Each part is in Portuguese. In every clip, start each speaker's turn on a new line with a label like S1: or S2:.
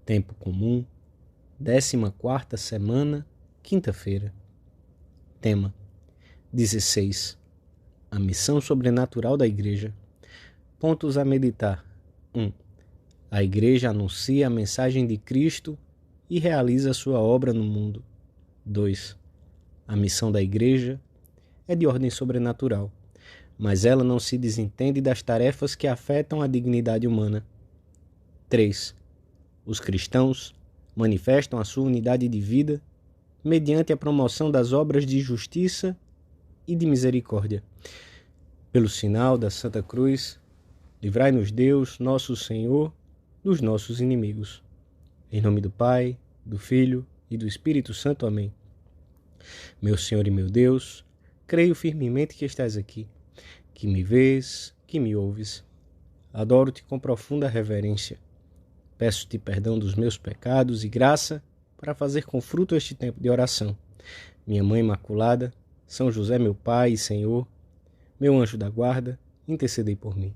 S1: Tempo comum, 14ª semana, quinta-feira. Tema: 16. A missão sobrenatural da Igreja. Pontos a meditar. 1. A Igreja anuncia a mensagem de Cristo e realiza sua obra no mundo. 2. A missão da Igreja é de ordem sobrenatural, mas ela não se desentende das tarefas que afetam a dignidade humana. 3. Os cristãos manifestam a sua unidade de vida mediante a promoção das obras de justiça e de misericórdia. Pelo sinal da Santa Cruz, livrai-nos Deus, nosso Senhor, dos nossos inimigos. Em nome do Pai, do Filho e do Espírito Santo. Amém. Meu Senhor e meu Deus, creio firmemente que estás aqui, que me vês, que me ouves. Adoro-te com profunda reverência. Peço-te perdão dos meus pecados e graça para fazer com fruto este tempo de oração. Minha Mãe Imaculada, São José, meu Pai e Senhor, meu anjo da guarda, intercedei por mim.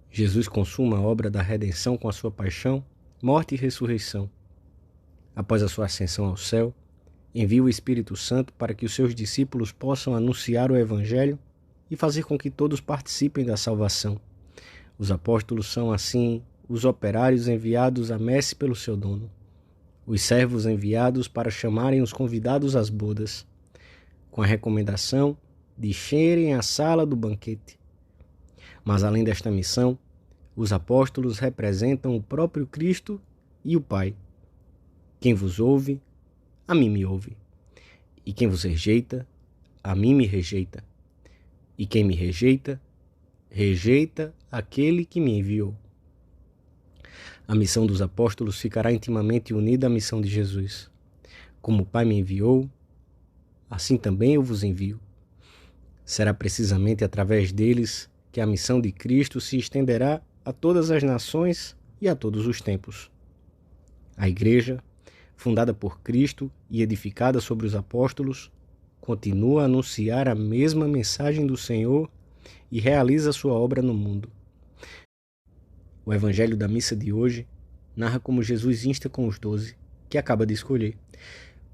S1: Jesus consuma a obra da redenção com a sua paixão, morte e ressurreição. Após a sua ascensão ao céu, envia o Espírito Santo para que os seus discípulos possam anunciar o Evangelho e fazer com que todos participem da salvação. Os apóstolos são, assim, os operários enviados à messe pelo seu dono, os servos enviados para chamarem os convidados às bodas, com a recomendação de encherem a sala do banquete. Mas, além desta missão, os apóstolos representam o próprio Cristo e o Pai. Quem vos ouve, a mim me ouve. E quem vos rejeita, a mim me rejeita. E quem me rejeita, rejeita aquele que me enviou. A missão dos apóstolos ficará intimamente unida à missão de Jesus. Como o Pai me enviou, assim também eu vos envio. Será precisamente através deles que a missão de Cristo se estenderá a todas as nações e a todos os tempos. A Igreja, fundada por Cristo e edificada sobre os apóstolos, continua a anunciar a mesma mensagem do Senhor e realiza sua obra no mundo. O Evangelho da missa de hoje narra como Jesus insta com os 12, que acaba de escolher,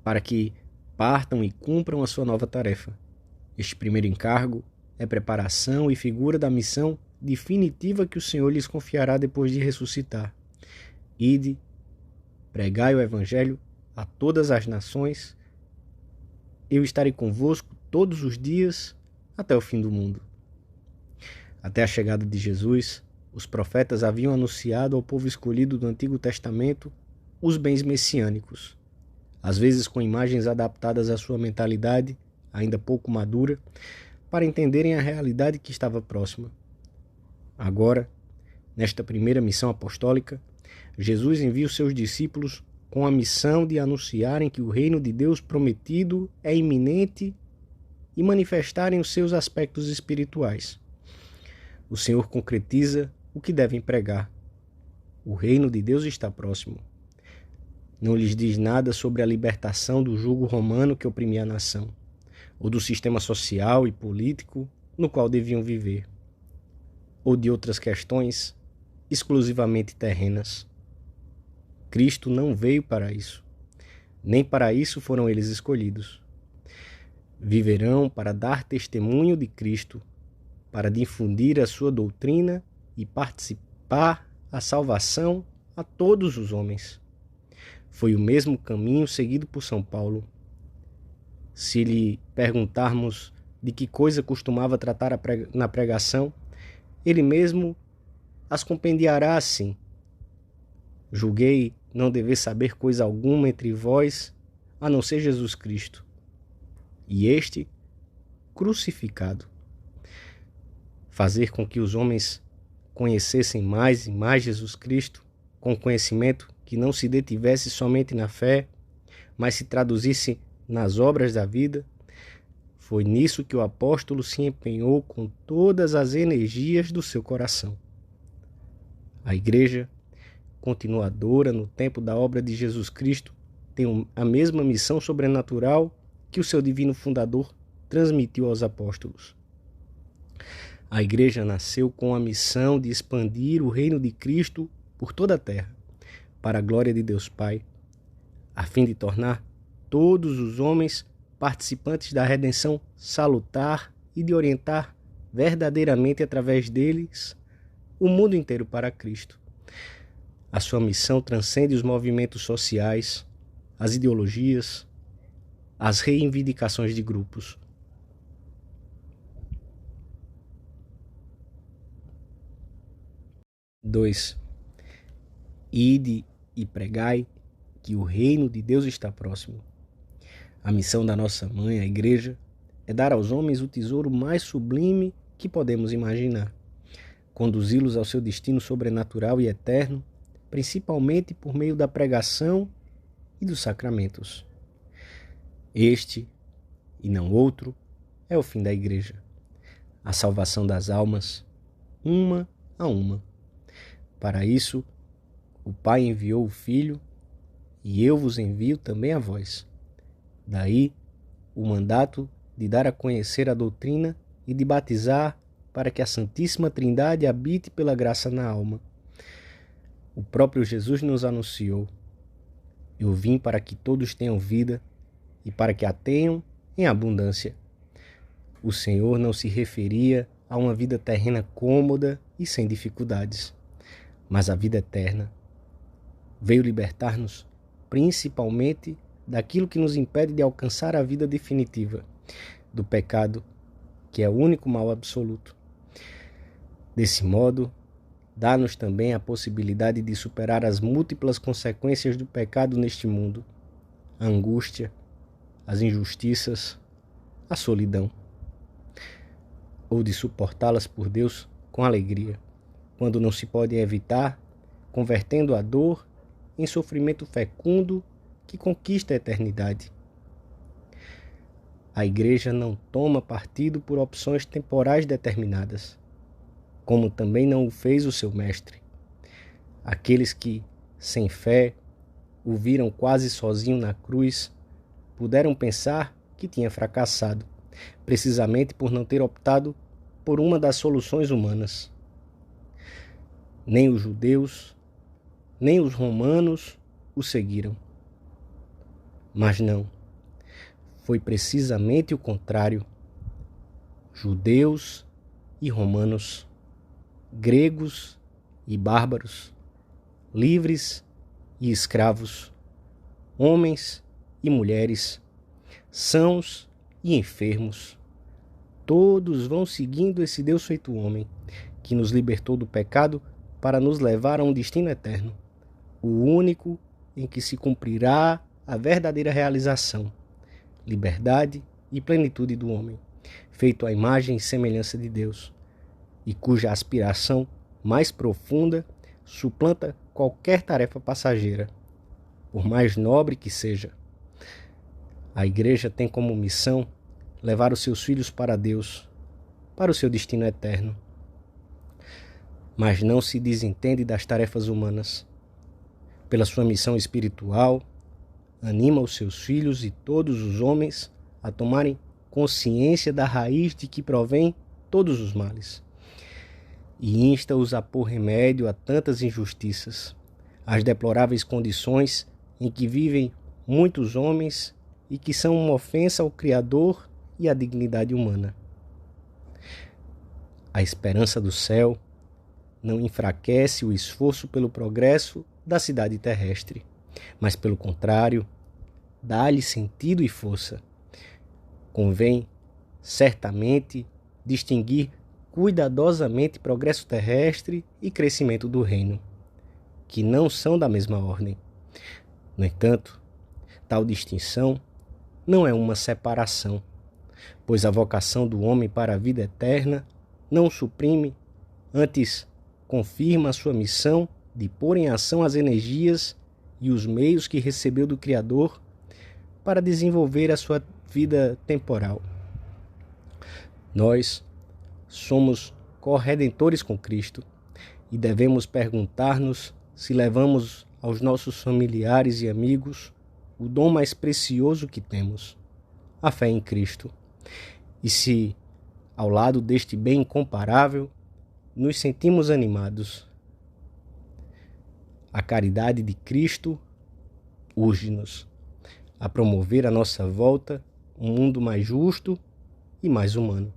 S1: para que partam e cumpram a sua nova tarefa. Este primeiro encargo é preparação e figura da missão definitiva que o Senhor lhes confiará depois de ressuscitar. Ide, pregai o Evangelho a todas as nações. Eu estarei convosco todos os dias até o fim do mundo. Até a chegada de Jesus, os profetas haviam anunciado ao povo escolhido do Antigo Testamento os bens messiânicos, às vezes com imagens adaptadas à sua mentalidade, ainda pouco madura, para entenderem a realidade que estava próxima. Agora, nesta primeira missão apostólica, Jesus envia os seus discípulos com a missão de anunciarem que o reino de Deus prometido é iminente e manifestarem os seus aspectos espirituais. O Senhor concretiza o que devem pregar. O reino de Deus está próximo. Não lhes diz nada sobre a libertação do jugo romano que oprimia a nação, ou do sistema social e político no qual deviam viver, ou de outras questões exclusivamente terrenas. Cristo não veio para isso, nem para isso foram eles escolhidos. Viverão para dar testemunho de Cristo, para difundir a sua doutrina e participar a salvação a todos os homens. Foi o mesmo caminho seguido por São Paulo. Se lhe perguntarmos de que coisa costumava tratar na pregação, ele mesmo as compendiará assim: julguei não dever saber coisa alguma entre vós, a não ser Jesus Cristo, e este crucificado. Fazer com que os homens conhecessem mais e mais Jesus Cristo, com conhecimento que não se detivesse somente na fé, mas se traduzisse nas obras da vida, foi nisso que o apóstolo se empenhou com todas as energias do seu coração. A igreja, continuadora no tempo da obra de Jesus Cristo, tem a mesma missão sobrenatural que o seu divino fundador transmitiu aos apóstolos. A igreja nasceu com a missão de expandir o reino de Cristo por toda a terra, para a glória de Deus Pai, a fim de tornar todos os homens participantes da redenção salutar e de orientar verdadeiramente através deles o mundo inteiro para Cristo. A sua missão transcende os movimentos sociais, as ideologias, as reivindicações de grupos. Dois. Ide e pregai que o reino de Deus está próximo. A missão da nossa mãe, a igreja, é dar aos homens o tesouro mais sublime que podemos imaginar, conduzi-los ao seu destino sobrenatural e eterno, principalmente por meio da pregação e dos sacramentos. Este, e não outro, é o fim da igreja, a salvação das almas, uma a uma. Para isso, o Pai enviou o Filho, e eu vos envio também a vós. Daí, o mandato de dar a conhecer a doutrina e de batizar para que a Santíssima Trindade habite pela graça na alma. O próprio Jesus nos anunciou: eu vim para que todos tenham vida e para que a tenham em abundância. O Senhor não se referia a uma vida terrena cômoda e sem dificuldades, mas a vida eterna. Veio libertar-nos principalmente daquilo que nos impede de alcançar a vida definitiva, do pecado, que é o único mal absoluto. Desse modo, dá-nos também a possibilidade de superar as múltiplas consequências do pecado neste mundo, a angústia, as injustiças, a solidão, ou de suportá-las por Deus com alegria, quando não se pode evitar, convertendo a dor em sofrimento fecundo que conquista a eternidade. A igreja não toma partido por opções temporais determinadas, como também não o fez o seu mestre. Aqueles que, sem fé, o viram quase sozinho na cruz, puderam pensar que tinha fracassado, precisamente por não ter optado por uma das soluções humanas. Nem os judeus, nem os romanos o seguiram. Mas não, foi precisamente o contrário. Judeus e romanos, gregos e bárbaros, livres e escravos, homens e mulheres, sãos e enfermos, todos vão seguindo esse Deus feito homem, que nos libertou do pecado para nos levar a um destino eterno, o único em que se cumprirá a verdadeira realização, liberdade e plenitude do homem, feito à imagem e semelhança de Deus, e cuja aspiração mais profunda suplanta qualquer tarefa passageira, por mais nobre que seja. A igreja tem como missão levar os seus filhos para Deus, para o seu destino eterno. Mas não se desentende das tarefas humanas. Pela sua missão espiritual, anima os seus filhos e todos os homens a tomarem consciência da raiz de que provém todos os males, e insta-os a pôr remédio a tantas injustiças, às deploráveis condições em que vivem muitos homens e que são uma ofensa ao Criador e à dignidade humana. A esperança do céu não enfraquece o esforço pelo progresso da cidade terrestre, mas, pelo contrário, dá-lhe sentido e força. Convém, certamente, distinguir cuidadosamente progresso terrestre e crescimento do reino, que não são da mesma ordem. No entanto, tal distinção não é uma separação, pois a vocação do homem para a vida eterna não suprime, antes confirma a sua missão de pôr em ação as energias e os meios que recebeu do Criador para desenvolver a sua vida temporal. Nós somos corredentores com Cristo e devemos perguntar-nos se levamos aos nossos familiares e amigos o dom mais precioso que temos, a fé em Cristo, e se, ao lado deste bem incomparável, nos sentimos animados. A caridade de Cristo urge-nos a promover à nossa volta um mundo mais justo e mais humano.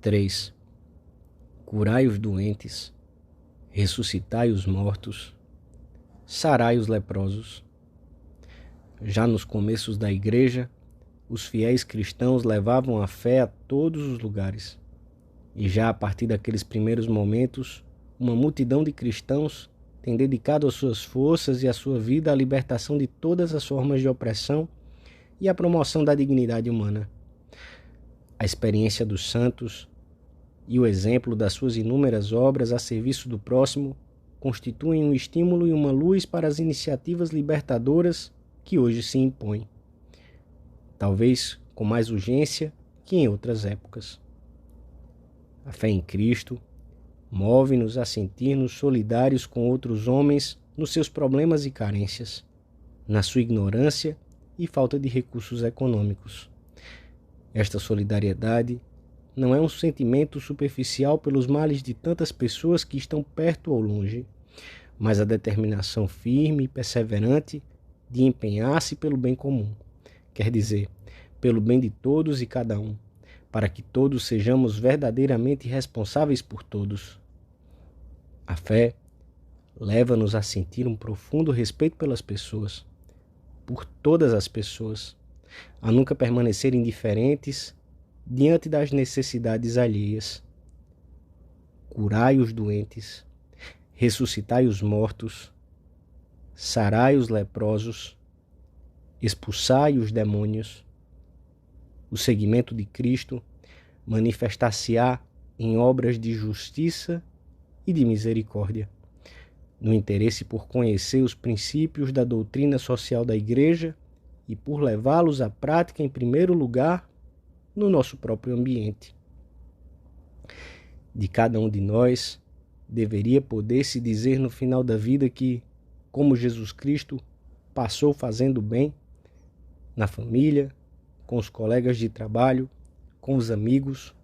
S1: Três. Curai os doentes, ressuscitai os mortos, sarai os leprosos. Já nos começos da Igreja, os fiéis cristãos levavam a fé a todos os lugares. E já a partir daqueles primeiros momentos, uma multidão de cristãos tem dedicado as suas forças e a sua vida à libertação de todas as formas de opressão e à promoção da dignidade humana. A experiência dos santos e o exemplo das suas inúmeras obras a serviço do próximo constituem um estímulo e uma luz para as iniciativas libertadoras que hoje se impõem, talvez com mais urgência que em outras épocas. A fé em Cristo move-nos a sentir-nos solidários com outros homens nos seus problemas e carências, na sua ignorância e falta de recursos econômicos. Esta solidariedade não é um sentimento superficial pelos males de tantas pessoas que estão perto ou longe, mas a determinação firme e perseverante de empenhar-se pelo bem comum, quer dizer, pelo bem de todos e cada um, para que todos sejamos verdadeiramente responsáveis por todos. A fé leva-nos a sentir um profundo respeito pelas pessoas, por todas as pessoas, a nunca permanecer indiferentes diante das necessidades alheias. Curai os doentes, ressuscitai os mortos, sarai os leprosos, expulsai os demônios. O seguimento de Cristo manifestar-se-á em obras de justiça e de misericórdia, no interesse por conhecer os princípios da doutrina social da Igreja e por levá-los à prática em primeiro lugar no nosso próprio ambiente. De cada um de nós deveria poder-se dizer no final da vida que, como Jesus Cristo passou fazendo bem na família, com os colegas de trabalho, com os amigos,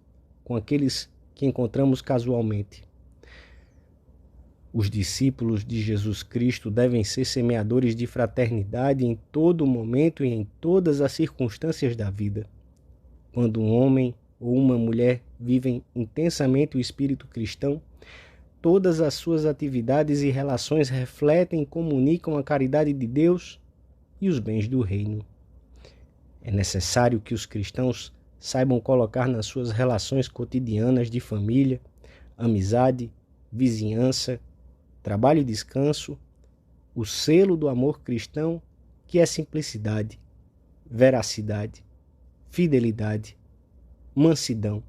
S1: com aqueles que encontramos casualmente. Os discípulos de Jesus Cristo devem ser semeadores de fraternidade em todo momento e em todas as circunstâncias da vida. Quando um homem ou uma mulher vivem intensamente o espírito cristão, todas as suas atividades e relações refletem e comunicam a caridade de Deus e os bens do reino. É necessário que os cristãos saibam colocar nas suas relações cotidianas de família, amizade, vizinhança, trabalho e descanso, o selo do amor cristão, que é simplicidade, veracidade, fidelidade, mansidão,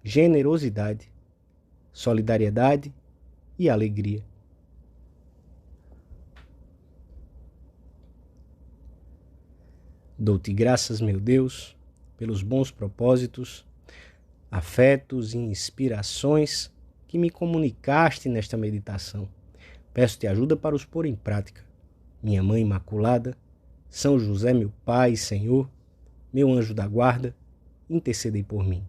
S1: generosidade, solidariedade e alegria. Dou-te graças, meu Deus, pelos bons propósitos, afetos e inspirações que me comunicaste nesta meditação. Peço-te ajuda para os pôr em prática. Minha Mãe Imaculada, São José, meu Pai e Senhor, meu anjo da guarda, intercedei por mim.